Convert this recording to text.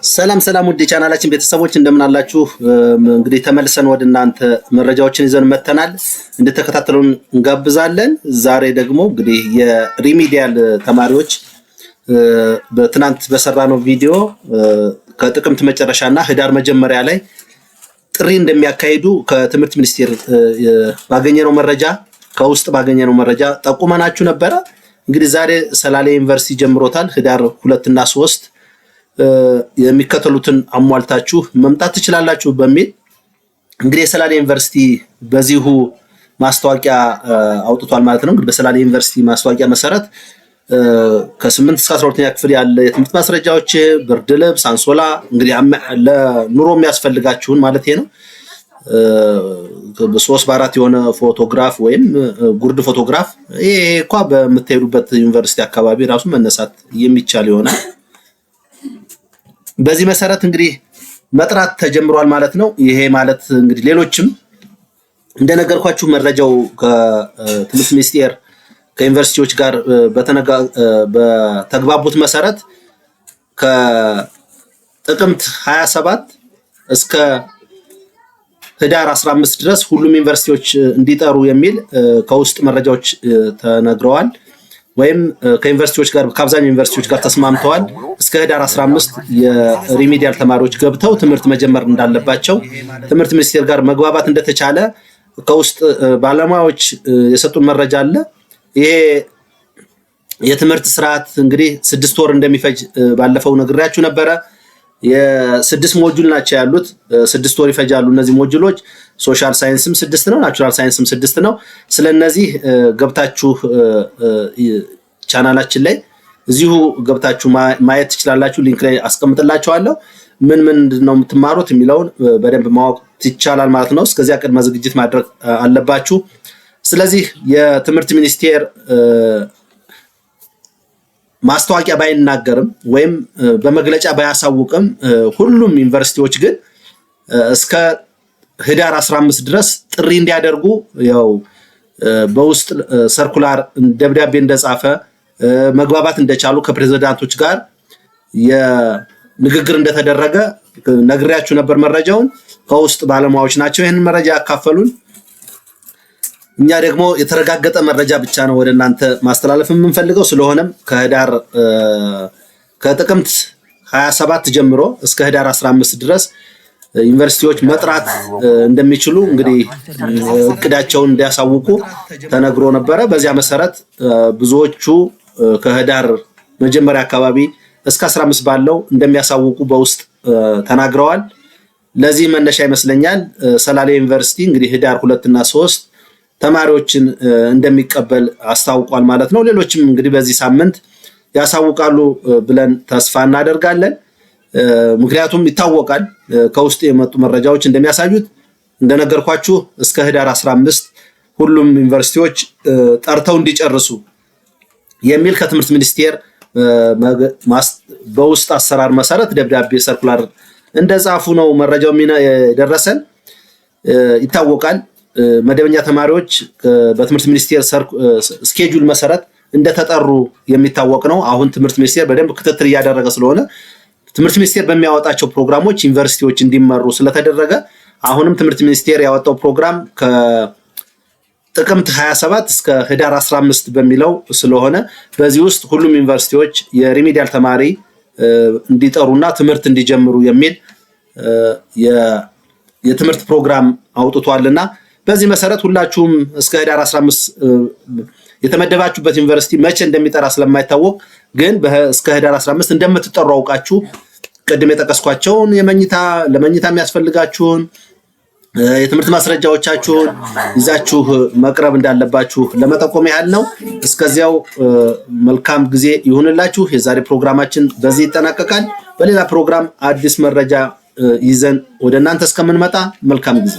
ሰላም ሰላም ውድ ቻናላችን ቤተሰቦች እንደምን አላችሁ? እንግዲህ ተመልሰን ወደ እናንተ መረጃዎችን ይዘን መተናል። እንድትከታተሉን እንጋብዛለን። ዛሬ ደግሞ እንግዲህ የሪሚዲያል ተማሪዎች በትናንት በሰራነው ቪዲዮ ከጥቅምት መጨረሻና ህዳር መጀመሪያ ላይ ጥሪ እንደሚያካሂዱ ከትምህርት ሚኒስቴር ባገኘነው መረጃ ጠቁመናችሁ ነበረ። እንግዲህ ዛሬ ሰላሌ ዩኒቨርሲቲ ጀምሮታል። ህዳር 2 እና 3 የሚከተሉትን አሟልታችሁ መምጣት ትችላላችሁ በሚል እንግዲህ የሰላሌ ዩኒቨርሲቲ በዚሁ ማስታወቂያ አውጥቷል ማለት ነው። እንግዲህ በሰላሌ ዩኒቨርሲቲ ማስታወቂያ መሰረት ከ8 እስከ 12ኛ ክፍል ያለ የትምህርት ማስረጃዎች፣ ብርድ ልብስ፣ አንሶላ እንግዲህ ለኑሮ የሚያስፈልጋችሁን ማለት ነው በ3 በ4 የሆነ ፎቶግራፍ ወይም ጉርድ ፎቶግራፍ ይሄ እንኳን በምትሄዱበት ዩኒቨርሲቲ አካባቢ ራሱ መነሳት የሚቻል ይሆናል። በዚህ መሰረት እንግዲህ መጥራት ተጀምሯል ማለት ነው። ይሄ ማለት እንግዲህ ሌሎችም እንደነገርኳችሁ መረጃው ከትምህርት ሚኒስቴር ከዩኒቨርሲቲዎች ጋር በተግባቡት መሰረት ከጥቅምት 27 እስከ ህዳር 15 ድረስ ሁሉም ዩኒቨርሲቲዎች እንዲጠሩ የሚል ከውስጥ መረጃዎች ተነግረዋል። ወይም ከዩኒቨርሲቲዎች ጋር ከአብዛኛው ዩኒቨርሲቲዎች ጋር ተስማምተዋል። እስከ ህዳር 15 የሪሚዲያል ተማሪዎች ገብተው ትምህርት መጀመር እንዳለባቸው ትምህርት ሚኒስቴር ጋር መግባባት እንደተቻለ ከውስጥ ባለሙያዎች የሰጡን መረጃ አለ። ይሄ የትምህርት ስርዓት እንግዲህ 6 ወር እንደሚፈጅ ባለፈው ነግሬያችሁ ነበረ። የ6 ሞጁል ናቸው ያሉት። 6 ወር ይፈጃሉ እነዚህ ሞጁሎች። ሶሻል ሳይንስም 6 ነው፣ ናቹራል ሳይንስም 6 ነው። ስለነዚህ ገብታችሁ ቻናላችን ላይ እዚሁ ገብታችሁ ማየት ትችላላችሁ። ሊንክ ላይ አስቀምጥላችኋለሁ። ምን ምንድነው የምትማሩት የሚለውን በደንብ ማወቅ ይቻላል ማለት ነው። እስከዚያ ቅድመ ዝግጅት ማድረግ አለባችሁ። ስለዚህ የትምህርት ሚኒስቴር ማስታወቂያ ባይናገርም ወይም በመግለጫ ባያሳውቅም ሁሉም ዩኒቨርሲቲዎች ግን እስከ ህዳር 15 ድረስ ጥሪ እንዲያደርጉ ያው በውስጥ ሰርኩላር ደብዳቤ እንደጻፈ መግባባት እንደቻሉ ከፕሬዝዳንቶች ጋር የንግግር እንደተደረገ ነግሬያችሁ ነበር። መረጃውን ከውስጥ ባለሙያዎች ናቸው ይሄን መረጃ ያካፈሉን። እኛ ደግሞ የተረጋገጠ መረጃ ብቻ ነው ወደ እናንተ ማስተላለፍ የምንፈልገው። ስለሆነም ከጥቅምት 27 ጀምሮ እስከ ህዳር 15 ድረስ ዩኒቨርሲቲዎች መጥራት እንደሚችሉ እንግዲህ እቅዳቸውን እንዲያሳውቁ ተነግሮ ነበረ። በዚያ መሰረት ብዙዎቹ ከህዳር መጀመሪያ አካባቢ እስከ 15 ባለው እንደሚያሳውቁ በውስጥ ተናግረዋል። ለዚህ መነሻ ይመስለኛል ሰላሌ ዩኒቨርሲቲ እንግዲህ ህዳር 2 እና 3 ተማሪዎችን እንደሚቀበል አስታውቋል ማለት ነው። ሌሎችም እንግዲህ በዚህ ሳምንት ያሳውቃሉ ብለን ተስፋ እናደርጋለን። ምክንያቱም ይታወቃል ከውስጥ የመጡ መረጃዎች እንደሚያሳዩት እንደነገርኳችሁ እስከ ህዳር 15 ሁሉም ዩኒቨርሲቲዎች ጠርተው እንዲጨርሱ የሚል ከትምህርት ሚኒስቴር በውስጥ አሰራር መሰረት ደብዳቤ ሰርኩላር እንደጻፉ ነው መረጃው የደረሰን። ይታወቃል መደበኛ ተማሪዎች በትምህርት ሚኒስቴር ስኬጁል መሰረት እንደተጠሩ የሚታወቅ ነው። አሁን ትምህርት ሚኒስቴር በደንብ ክትትል እያደረገ ስለሆነ ትምህርት ሚኒስቴር በሚያወጣቸው ፕሮግራሞች ዩኒቨርሲቲዎች እንዲመሩ ስለተደረገ አሁንም ትምህርት ሚኒስቴር ያወጣው ፕሮግራም ከጥቅምት 27 እስከ ህዳር 15 በሚለው ስለሆነ በዚህ ውስጥ ሁሉም ዩኒቨርሲቲዎች የሪሚዲያል ተማሪ እንዲጠሩና ትምህርት እንዲጀምሩ የሚል የትምህርት ፕሮግራም አውጥቷልና በዚህ መሰረት ሁላችሁም እስከ ህዳር 15 የተመደባችሁበት ዩኒቨርሲቲ መቼ እንደሚጠራ ስለማይታወቅ ግን እስከ ህዳር 15 እንደምትጠሩ አውቃችሁ ቅድም የጠቀስኳቸውን ለመኝታ የሚያስፈልጋችሁን የትምህርት ማስረጃዎቻችሁን ይዛችሁ መቅረብ እንዳለባችሁ ለመጠቆም ያህል ነው። እስከዚያው መልካም ጊዜ ይሁንላችሁ። የዛሬ ፕሮግራማችን በዚህ ይጠናቀቃል። በሌላ ፕሮግራም አዲስ መረጃ ይዘን ወደ እናንተ እስከምንመጣ መልካም ጊዜ